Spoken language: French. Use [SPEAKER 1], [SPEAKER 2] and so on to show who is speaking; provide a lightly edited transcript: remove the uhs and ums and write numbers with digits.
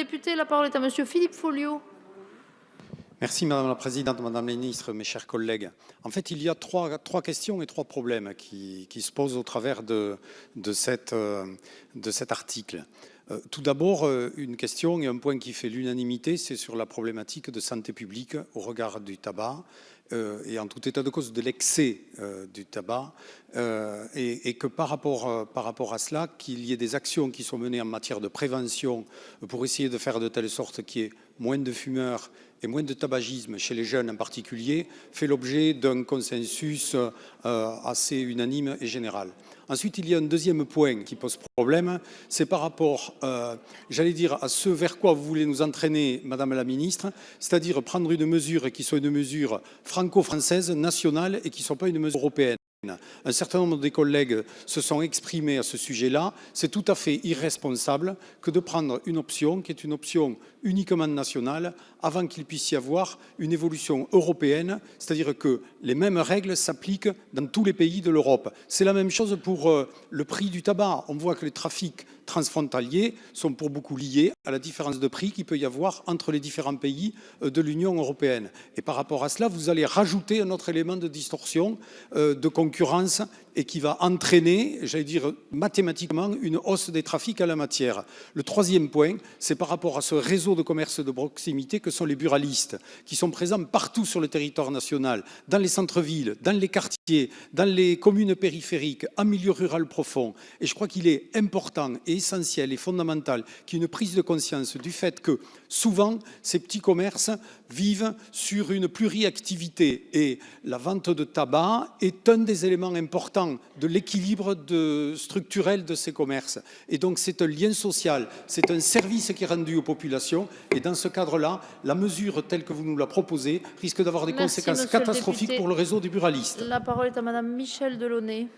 [SPEAKER 1] député. La parole est à monsieur Philippe Folliot.
[SPEAKER 2] Merci Madame la Présidente, Madame la Ministre, mes chers collègues. En fait, il y a trois questions et trois problèmes qui se posent au travers de cet article. Tout d'abord, une question et un point qui fait l'unanimité, c'est sur la problématique de santé publique au regard du tabac et en tout état de cause de l'excès du tabac et que par rapport à cela, qu'il y ait des actions qui sont menées en matière de prévention pour essayer de faire de telle sorte qu'il y ait moins de fumeurs et moins de tabagisme chez les jeunes en particulier, fait l'objet d'un consensus assez unanime et général. Ensuite, il y a un deuxième point qui pose problème, c'est par rapport, j'allais dire, à ce vers quoi vous voulez nous entraîner, Madame la Ministre, c'est-à-dire prendre une mesure qui soit une mesure franco-française, nationale, et qui ne soit pas une mesure européenne. Un certain nombre des collègues se sont exprimés à ce sujet-là. C'est tout à fait irresponsable que de prendre une option qui est une option uniquement nationale avant qu'il puisse y avoir une évolution européenne, c'est-à-dire que les mêmes règles s'appliquent dans tous les pays de l'Europe. C'est la même chose pour le prix du tabac. On voit que les trafics transfrontaliers sont pour beaucoup liés à la différence de prix qu'il peut y avoir entre les différents pays de l'Union européenne. Et par rapport à cela, vous allez rajouter un autre élément de distorsion, de concurrence et qui va entraîner, j'allais dire mathématiquement, une hausse des trafics à la matière. Le troisième point, c'est par rapport à ce réseau de commerce de proximité que sont les buralistes, qui sont présents partout sur le territoire national, dans les centres-villes, dans les quartiers, dans les communes périphériques, en milieu rural profond. Et je crois qu'il est important et essentiel et fondamental qu'il y ait une prise de conscience du fait que souvent, ces petits commerces vivent sur une pluriactivité et la vente de tabac est un des éléments importants de l'équilibre structurel de ces commerces. Et donc c'est un lien social, c'est un service qui est rendu aux populations et dans ce cadre-là, la mesure telle que vous nous la proposez risque d'avoir des conséquences catastrophiques pour le réseau des buralistes.
[SPEAKER 1] La parole est à Madame Michèle Delaunay.